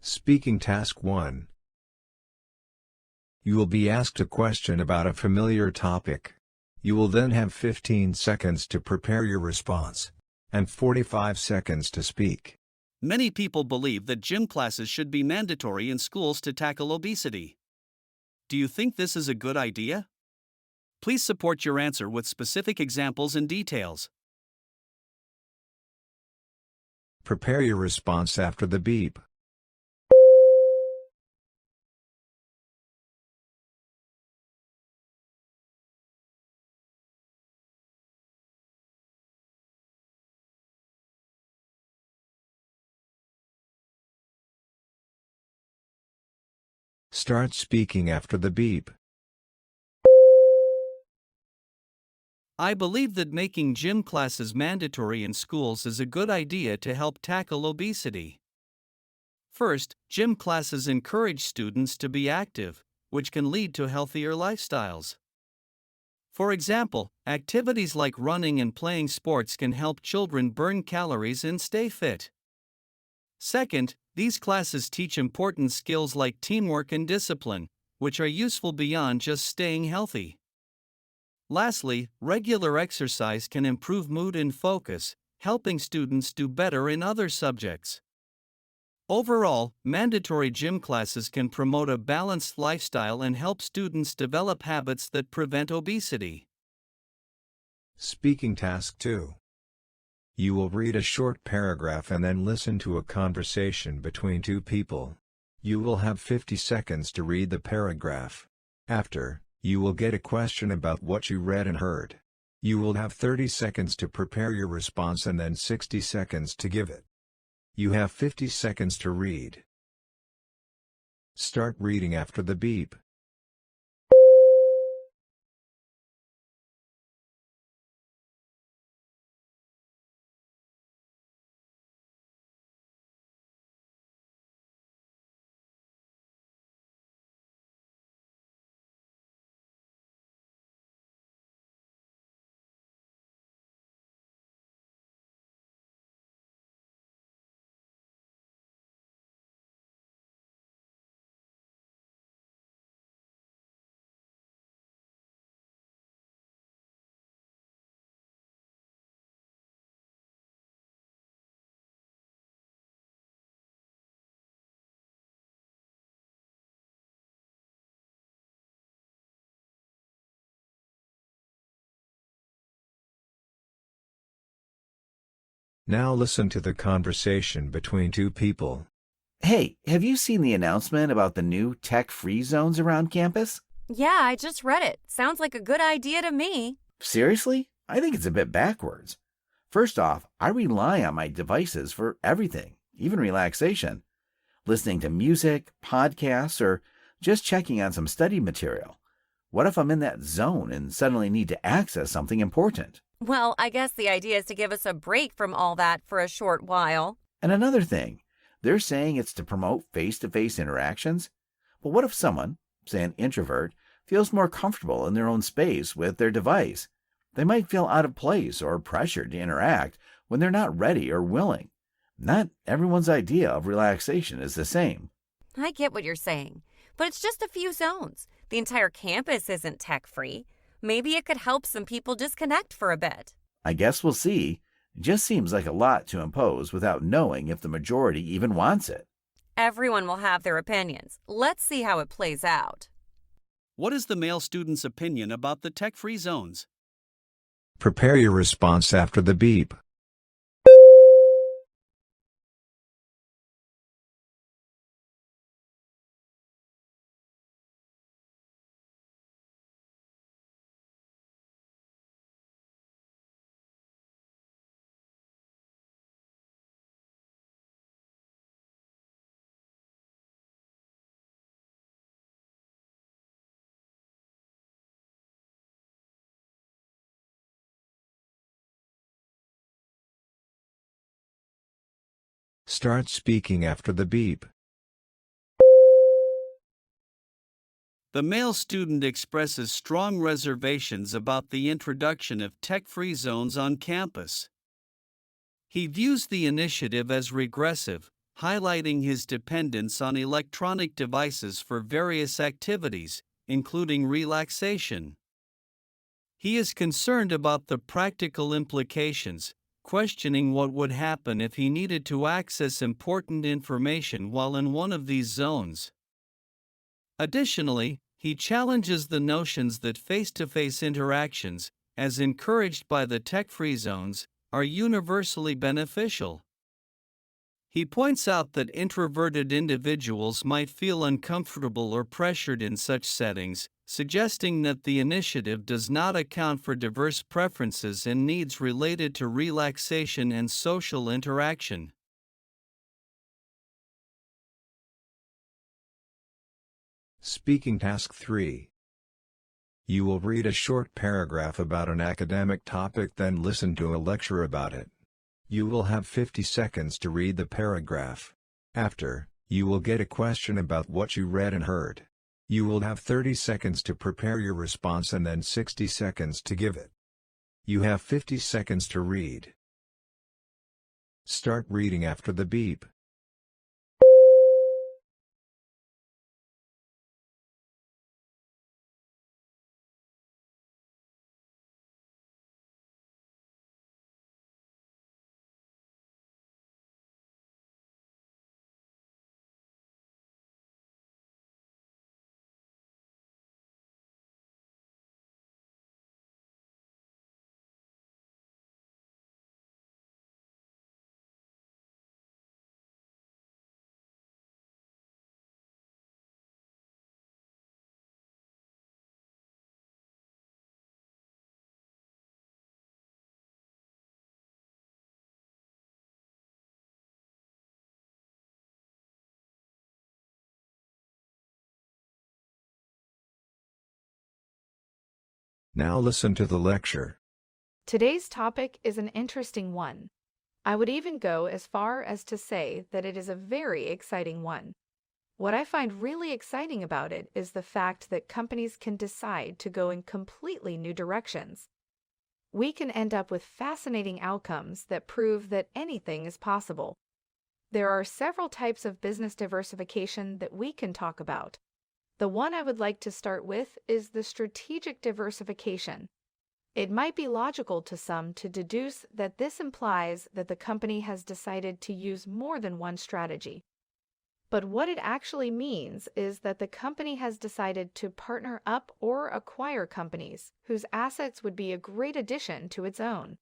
Speaking Task 1. You will be asked a question about a familiar topic. You will then have 15 seconds to prepare your response, and 45 seconds to speak. Many people believe that gym classes should be mandatory in schools to tackle obesity. Do you think this is a good idea? Please support your answer with specific examples and details. Prepare your response after the beep. Start speaking after the beep. I believe that making gym classes mandatory in schools is a good idea to help tackle obesity. First, gym classes encourage students to be active, which can lead to healthier lifestyles. For example, activities like running and playing sports can help children burn calories and stay fit. Second, these classes teach important skills like teamwork and discipline, which are useful beyond just staying healthy. Lastly, regular exercise can improve mood and focus, helping students do better in other subjects. Overall, mandatory gym classes can promote a balanced lifestyle and help students develop habits that prevent obesity. Speaking Task 2. You will read a short paragraph and then listen to a conversation between two people. You will have 50 seconds to read the paragraph. After, you will get a question about what you read and heard. You will have 30 seconds to prepare your response and then 60 seconds to give it. You have 50 seconds to read. Start reading after the beep. Now listen to the conversation between two people. Hey, have you seen the announcement about the new tech-free zones around campus? Yeah, I just read it. Sounds like a good idea to me. Seriously? I think it's a bit backwards. First off, I rely on my devices for everything, even relaxation. Listening to music, podcasts, or just checking on some study material. What if I'm in that zone and suddenly need to access something important? Well, I guess the idea is to give us a break from all that for a short while. And another thing, they're saying it's to promote face-to-face interactions. But what if someone, say an introvert, feels more comfortable in their own space with their device? They might feel out of place or pressured to interact when they're not ready or willing. Not everyone's idea of relaxation is the same. I get what you're saying, but it's just a few zones. The entire campus isn't tech-free. Maybe it could help some people disconnect for a bit. I guess we'll see. It just seems like a lot to impose without knowing if the majority even wants it. Everyone will have their opinions. Let's see how it plays out. What is the male student's opinion about the tech-free zones? Prepare your response after the beep. Start speaking after the beep. The male student expresses strong reservations about the introduction of tech-free zones on campus. He views the initiative as regressive, highlighting his dependence on electronic devices for various activities, including relaxation. He is concerned about the practical implications, questioning what would happen if he needed to access important information while in one of these zones. Additionally, he challenges the notions that face-to-face interactions, as encouraged by the tech-free zones, are universally beneficial. He points out that introverted individuals might feel uncomfortable or pressured in such settings, suggesting that the initiative does not account for diverse preferences and needs related to relaxation and social interaction. Speaking Task 3. You will read a short paragraph about an academic topic, then listen to a lecture about it. You will have 50 seconds to read the paragraph. After, you will get a question about what you read and heard. You will have 30 seconds to prepare your response and then 60 seconds to give it. You have 50 seconds to read. Start reading after the beep. Now listen to the lecture. Today's topic is an interesting one. I would even go as far as to say that it is a very exciting one. What I find really exciting about it is the fact that companies can decide to go in completely new directions. We can end up with fascinating outcomes that prove that anything is possible. There are several types of business diversification that we can talk about. The one I would like to start with is the strategic diversification. It might be logical to some to deduce that this implies that the company has decided to use more than one strategy. But what it actually means is that the company has decided to partner up or acquire companies whose assets would be a great addition to its own.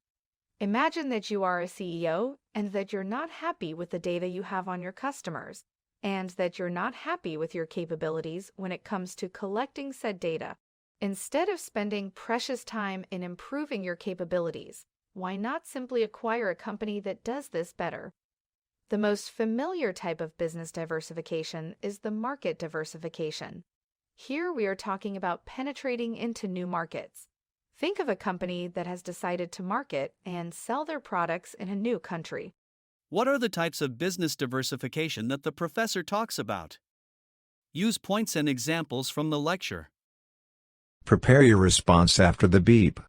Imagine that you are a CEO and that you're not happy with the data you have on your customers, and that you're not happy with your capabilities when it comes to collecting said data. Instead of spending precious time in improving your capabilities, why not simply acquire a company that does this better? The most familiar type of business diversification is the market diversification. Here we are talking about penetrating into new markets. Think of a company that has decided to market and sell their products in a new country. What are the types of business diversification that the professor talks about? Use points and examples from the lecture. Prepare your response after the beep.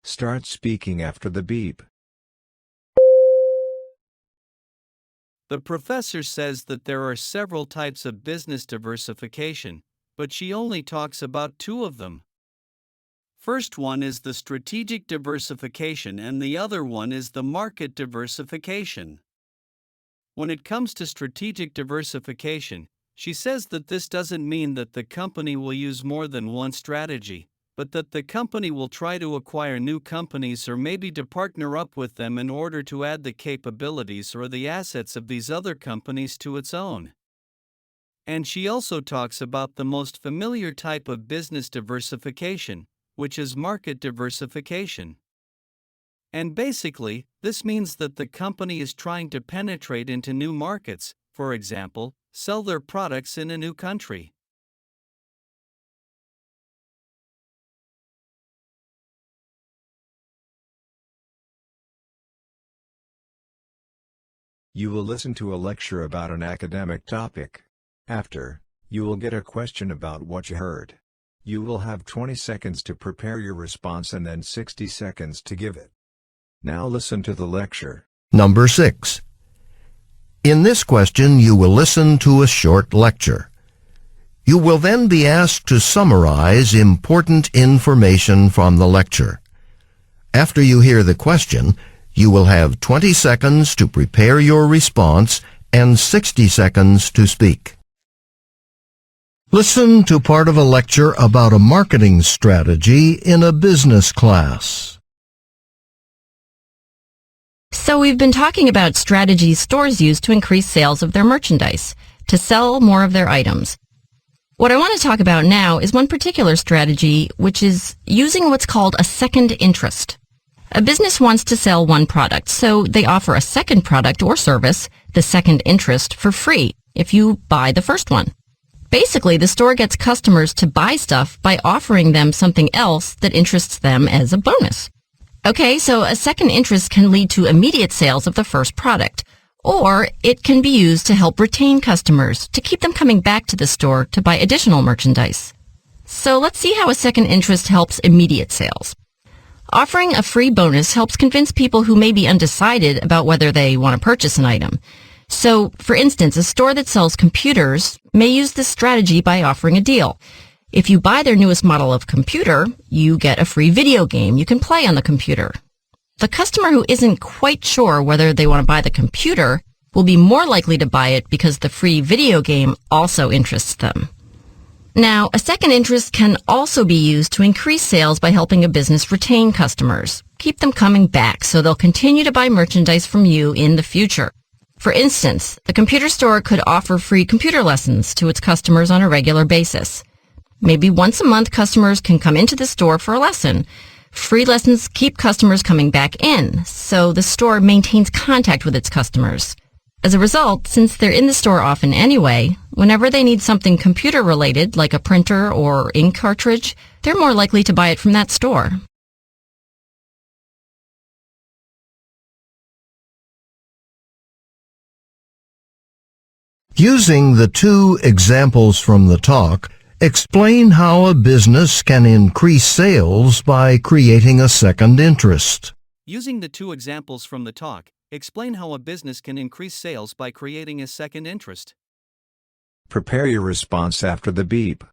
Start speaking after the beep. The professor says that there are several types of business diversification, but she only talks about two of them. First one is the strategic diversification and the other one is the market diversification. When it comes to strategic diversification, she says that this doesn't mean that the company will use more than one strategy, but that the company will try to acquire new companies or maybe to partner up with them in order to add the capabilities or the assets of these other companies to its own. And she also talks about the most familiar type of business diversification, which is market diversification. And basically, this means that the company is trying to penetrate into new markets, for example, sell their products in a new country. You will listen to a lecture about an academic topic. After, you will get a question about what you heard. You will have 20 seconds to prepare your response and then 60 seconds to give it. Now listen to the lecture. Number 6. In this question, you will listen to a short lecture. You will then be asked to summarize important information from the lecture. After you hear the question, you will have 20 seconds to prepare your response and 60 seconds to speak. Listen to part of a lecture about a marketing strategy in a business class. So we've been talking about strategies stores use to increase sales of their merchandise, to sell more of their items. What I want to talk about now is one particular strategy, which is using what's called a second interest. A business wants to sell one product, so they offer a second product or service, the second interest, for free if you buy the first one. Basically, the store gets customers to buy stuff by offering them something else that interests them as a bonus. Okay, so a second interest can lead to immediate sales of the first product, or it can be used to help retain customers, to keep them coming back to the store to buy additional merchandise. So let's see how a second interest helps immediate sales. Offering a free bonus helps convince people who may be undecided about whether they want to purchase an item. So, for instance, a store that sells computers may use this strategy by offering a deal. If you buy their newest model of computer, you get a free video game you can play on the computer. The customer who isn't quite sure whether they want to buy the computer will be more likely to buy it because the free video game also interests them. Now, a second interest can also be used to increase sales by helping a business retain customers, keep them coming back so they'll continue to buy merchandise from you in the future. For instance, the computer store could offer free computer lessons to its customers on a regular basis. Maybe once a month, customers can come into the store for a lesson. Free lessons keep customers coming back in, so the store maintains contact with its customers. As a result, since they're in the store often anyway, whenever they need something computer-related, like a printer or ink cartridge, they're more likely to buy it from that store. Using the two examples from the talk, explain how a business can increase sales by creating a second interest. Using the two examples from the talk, explain how a business can increase sales by creating a second interest. Prepare your response after the beep.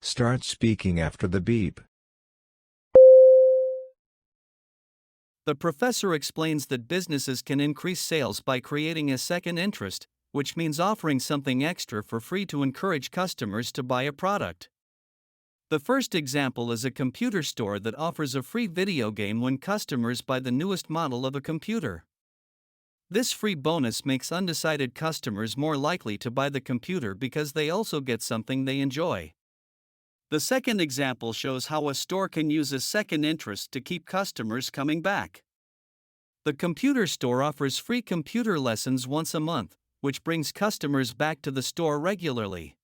Start speaking after the beep. The professor explains that businesses can increase sales by creating a second interest, which means offering something extra for free to encourage customers to buy a product. The first example is a computer store that offers a free video game when customers buy the newest model of a computer. This free bonus makes undecided customers more likely to buy the computer because they also get something they enjoy. The second example shows how a store can use a second interest to keep customers coming back. The computer store offers free computer lessons once a month, which brings customers back to the store regularly.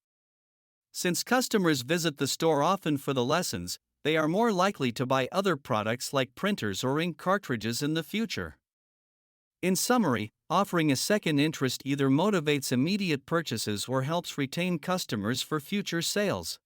Since customers visit the store often for the lessons, they are more likely to buy other products like printers or ink cartridges in the future. In summary, offering a second interest either motivates immediate purchases or helps retain customers for future sales.